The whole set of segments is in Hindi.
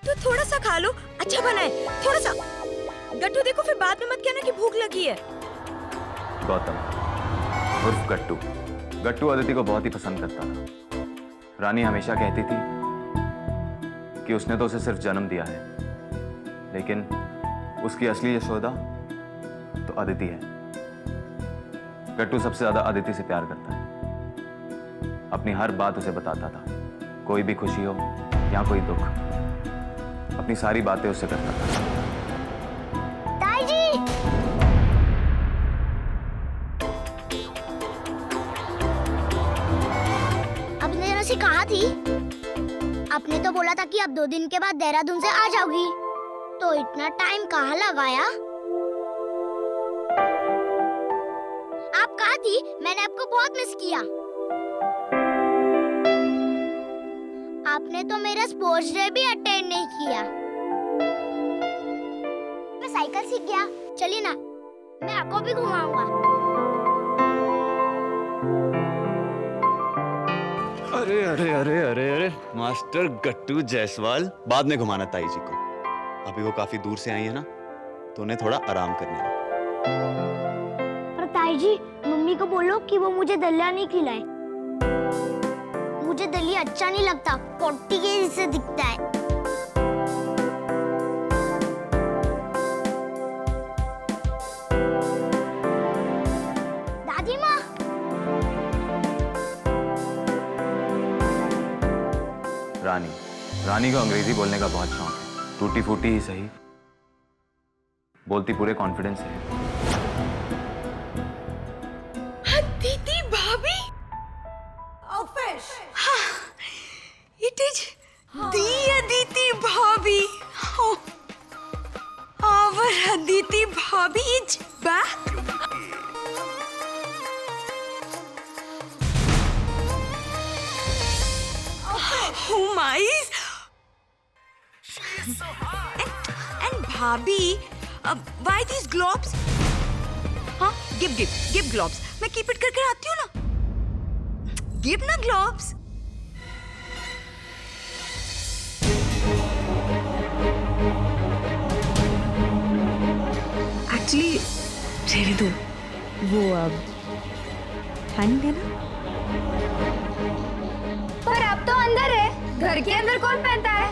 तो थोड़ा सा खा लो, अच्छा बना है, थोड़ा सा। गट्टू देखो, फिर बाद में मत कहना कि भूख लगी है। गौतम उर्फ गट्टू। गट्टू अदिति को बहुत ही पसंद करता था। रानी हमेशा कहती थी कि उसने तो उसे सिर्फ जन्म दिया है, लेकिन उसकी असली यशोदा तो अदिति है। गट्टू सबसे ज्यादा अदिति से प्यार करता है। अपनी हर बात उसे बताता था, कोई भी खुशी हो या कोई दुख, अपनी सारी बातें उससे करता था। ताई जी! आपने जरा सी कहा थी, आपने तो बोला था कि आप 2 दिन के बाद देहरादून से आ जाओगी, तो इतना टाइम कहाँ लगाया? आप कहा थी, मैंने आपको बहुत मिस किया। आपने तो मेरा स्पोर्ट्स डे भी अटेंड नहीं किया। मैं साइकिल सीख गया, चलिए ना, मैं आपको भी घुमाऊंगा। अरे अरे अरे अरे अरे मास्टर गट्टू जायसवाल, बाद में घुमाना ताई जी को। अभी वो काफी दूर से आई है ना, तो उन्हें थोड़ा आराम करने दो। पर ताई जी, मम्मी को बोलो कि वो मुझे दलिया नहीं खिलाए। मुझे दलिया अच्छा नहीं लगता, पोटी के जैसे दिखता है। दादी माँ, रानी को अंग्रेजी बोलने का बहुत शौक है। टूटी फूटी ही सही, बोलती पूरे कॉन्फिडेंस है। अदिति भाभी, it is the Aditi Bhabhi. Oh, our Aditi Bhabhi is back. Oh my! And Bhabhi, why these globes? हाँ, give globes. मैं keep it करके आती हूँ ना. Give ना globes. Actually, रहने दो. वो अब ठंड है ना? पर अब तो अंदर है, घर के अंदर कौन पहनता है?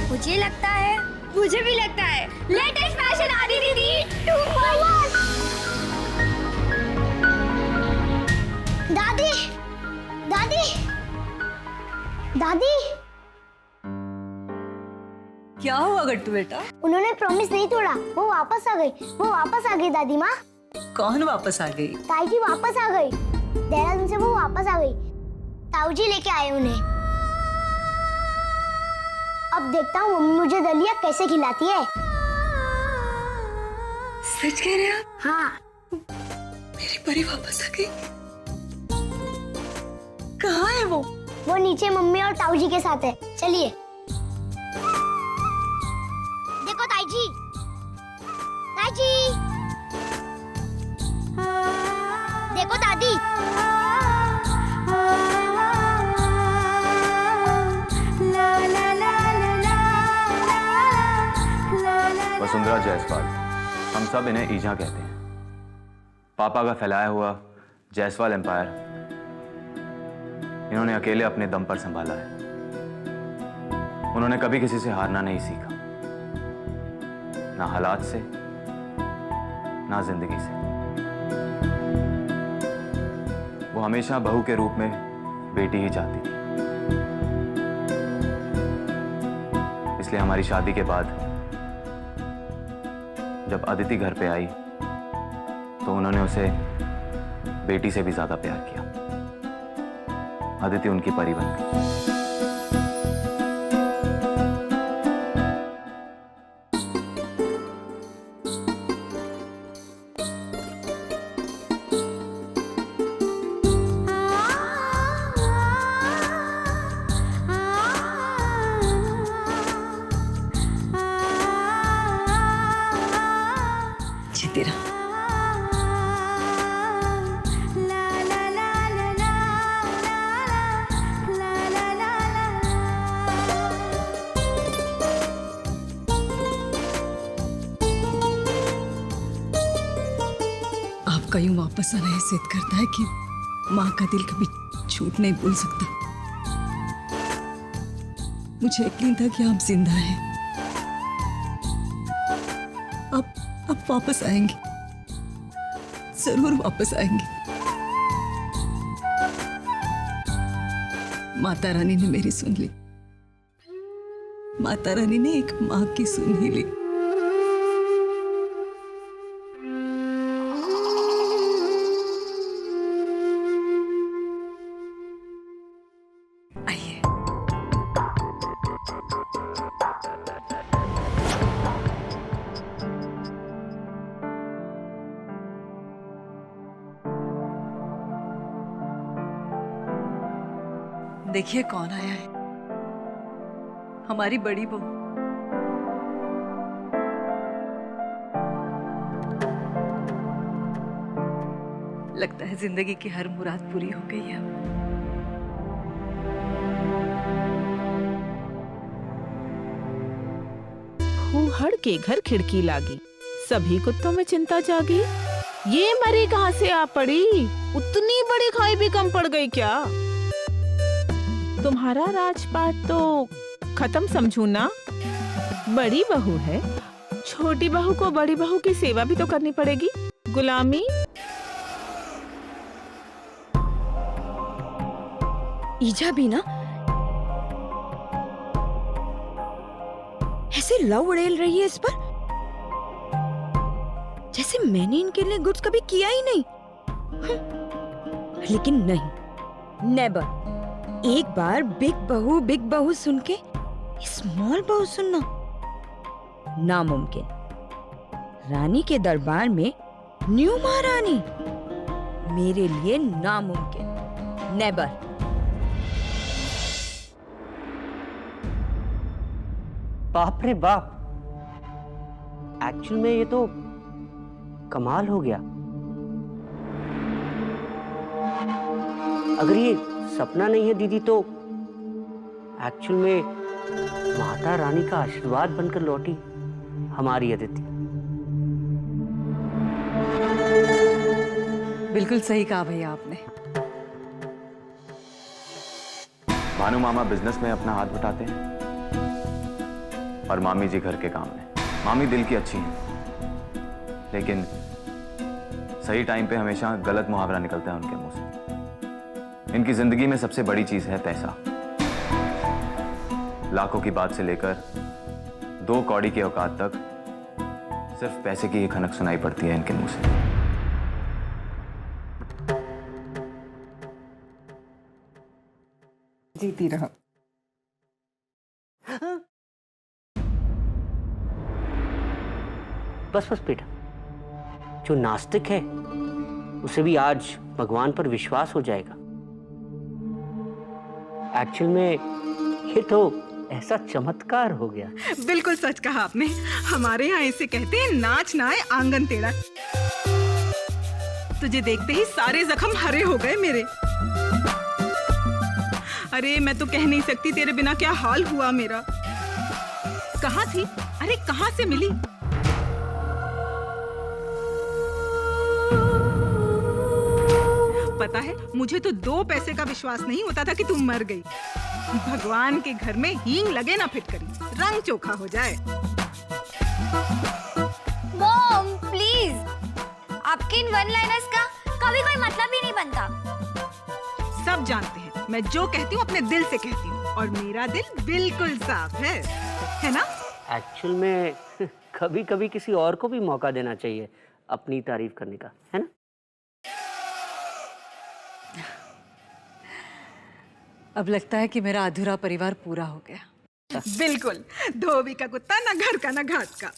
मुझे लगता है, मुझे भी लगता है, लेटेस्ट फैशन आदि दीदी 2.1। दादी, दादी, दादी, क्या हुआ गट्टू बेटा? उन्होंने प्रॉमिस नहीं तोड़ा, वो वापस आ गई दादी माँ। कौन वापस आ गई? ताई जी वापस आ गई, देहरादून से वो वापस आ गई। ताऊ जी लेके आए उन्हें। अब देखता हूँ मम्मी मुझे दलिया कैसे खिलाती है। सच कह रहे हैं आप? हाँ, मेरी परी वापस आ गई। कहाँ है वो? वो नीचे मम्मी और ताऊ जी के साथ है। चलिए। देखो ताई जी, ताई जी, देखो दादी। वसुंधरा जायसवाल, हम सब इन्हें ईजा कहते हैं। पापा का फैलाया हुआ जायसवाल एम्पायर इन्होंने अकेले अपने दम पर संभाला है। उन्होंने कभी किसी से हारना नहीं सीखा, ना हालात से, ना जिंदगी से। वो हमेशा बहू के रूप में बेटी ही चाहती थी। इसलिए हमारी शादी के बाद जब अदिति घर पे आई तो उन्होंने उसे बेटी से भी ज्यादा प्यार किया। अदिति उनकी परी बन गई। तेरा आपका यूं वापस आना ये सिद्ध करता है कि माँ का दिल कभी झूठ नहीं बोल सकता। मुझे यकीन था कि आप जिंदा हैं। आप वापस आएंगे, जरूर वापस आएंगे। माता रानी ने मेरी सुन ली। माता रानी ने एक माँ की सुन ही ली। आइए। देखिए कौन आया है, हमारी बड़ी बहू। लगता है जिंदगी की हर मुराद पूरी हो गई है। फूहड़ के घर खिड़की लागी, सभी कुत्तों में चिंता जागी। ये मरी कहाँ से आ पड़ी, उतनी बड़ी खाई भी कम पड़ गई क्या? तुम्हारा राजपाट तो खत्म समझू ना। बड़ी बहू है, छोटी बहू को बड़ी बहू की सेवा भी तो करनी पड़ेगी। गुलामी ईजा भी ना ऐसे लव उड़ेल रही है इस पर, जैसे मैंने इनके लिए गुड्स कभी किया ही नहीं। लेकिन नहीं, नेवर। एक बार बिग बहू सुन के स्मॉल बहू सुनना नामुमकिन। रानी के दरबार में न्यू महारानी मेरे लिए नामुमकिन, नेवर। बाप रे बाप, एक्चुअल में ये तो कमाल हो गया। अगर ये सपना नहीं है दीदी, तो एक्चुअल में माता रानी का आशीर्वाद बनकर लौटी हमारी अदिति। बिल्कुल सही कहा भैया आपने। भानु मामा बिजनेस में अपना हाथ बटाते हैं और मामी जी घर के काम में। मामी दिल की अच्छी हैं, लेकिन सही टाइम पे हमेशा गलत मुहावरा निकलता है उनके मुंह से। इनकी जिंदगी में सबसे बड़ी चीज है पैसा। लाखों की बात से लेकर 2 कौड़ी की औकात तक सिर्फ पैसे की ही खनक सुनाई पड़ती है इनके मुंह से। जीती रहो। बस बस बेटा, जो नास्तिक है उसे भी आज भगवान पर विश्वास हो जाएगा। एक्चुअल में ये तो ऐसा चमत्कार हो गया। बिल्कुल सच कहा आपने। हमारे यहाँ इसे कहते हैं नाच ना आए आंगन टेढ़ा। तुझे देखते ही सारे जख्म हरे हो गए मेरे। अरे मैं तो कह नहीं सकती तेरे बिना क्या हाल हुआ मेरा। कहाँ थी? अरे कहाँ से मिली? पता है, मुझे तो 2 पैसे का विश्वास नहीं होता था कि तुम मर गई। भगवान के घर में हींग लगे ना फिटकरी, रंग चोखा हो जाए। मॉम प्लीज, आपके इन वन लाइनर्स का कभी कोई मतलब ही नहीं बनता। सब जानते हैं मैं जो कहती हूँ अपने दिल से कहती हूँ, और मेरा दिल बिल्कुल साफ है ना? एक्चुअल में कभी कभी किसी और को भी मौका देना चाहिए अपनी तारीफ करने का, है ना? अब लगता है कि मेरा अधूरा परिवार पूरा हो गया। बिल्कुल, धोबी का कुत्ता ना घर का ना घाट का।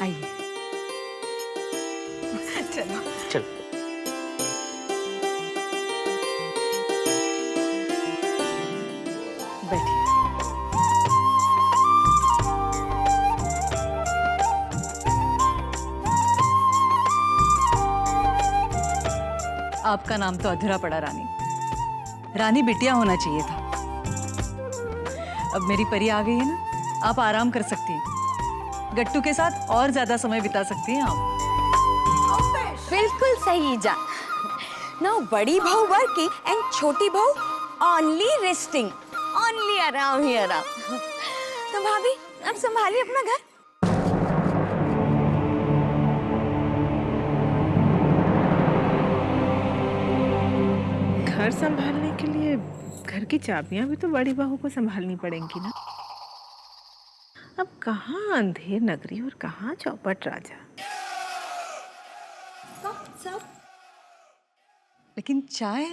आइए। चलो चल। बैठिए। आपका नाम तो अधूरा पड़ा रानी। रानी बिटिया होना चाहिए था। अब मेरी परी आ गई है ना, आप आराम कर सकती हैं। गट्टू के साथ और ज्यादा समय बिता सकती हैं आप। बिल्कुल सही जा। नाउ बड़ी बहू वर्किंग एंड छोटी बहू ओनली रेस्टिंग, ओनली आराम ही आराम। तो भाभी अब संभालिए अपना घर। घर संभालने के लिए घर की चाबियां भी तो बड़ी बहू को संभालनी पड़ेंगी ना। अब कहाँ अंधेर नगरी और कहाँ चौपट राजा। लेकिन चाय,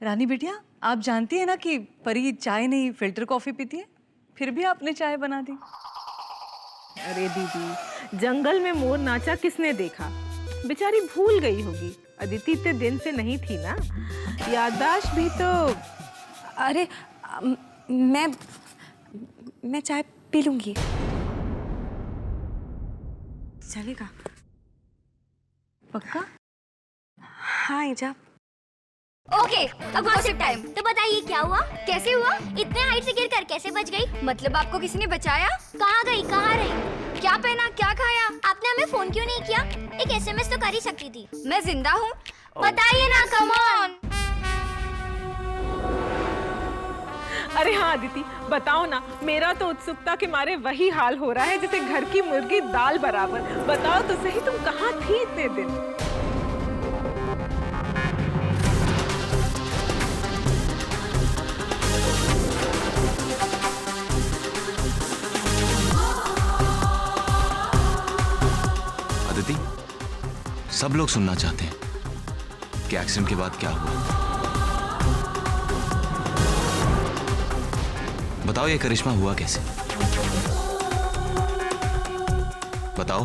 रानी बिटिया आप जानती है ना कि परी चाय नहीं फिल्टर कॉफी पीती है, फिर भी आपने चाय बना दी। अरे दीदी, जंगल में मोर नाचा किसने देखा? बेचारी भूल गई होगी। अदिति इतने दिन से नहीं थी ना, याददाश्त भी तो। अरे मैं चाय पी लूंगी। चलेगा? पक्का? हाँ ईजा। ओके, अब गॉसिप टाइम। तो बताइए क्या हुआ, कैसे हुआ, इतने हाइट से गिरकर कैसे बच गई? मतलब आपको किसी ने बचाया? कहाँ गई, कहाँ रही, क्या पहना, क्या खाया? आपने हमें फोन क्यों नहीं किया? एक एसएमएस तो कर ही सकती थी। मैं जिंदा हूँ। बताइए ना, कम ऑन। अरे हाँ अदिति, बताओ ना। मेरा तो उत्सुकता के मारे वही हाल हो रहा है जैसे घर की मुर्गी दाल बराबर। बताओ तो सही, तुम कहाँ थी इतने दिन? अदिति, सब लोग सुनना चाहते हैं कि एक्सीडेंट के बाद क्या हुआ। बताओ ये करिश्मा हुआ कैसे? बताओ।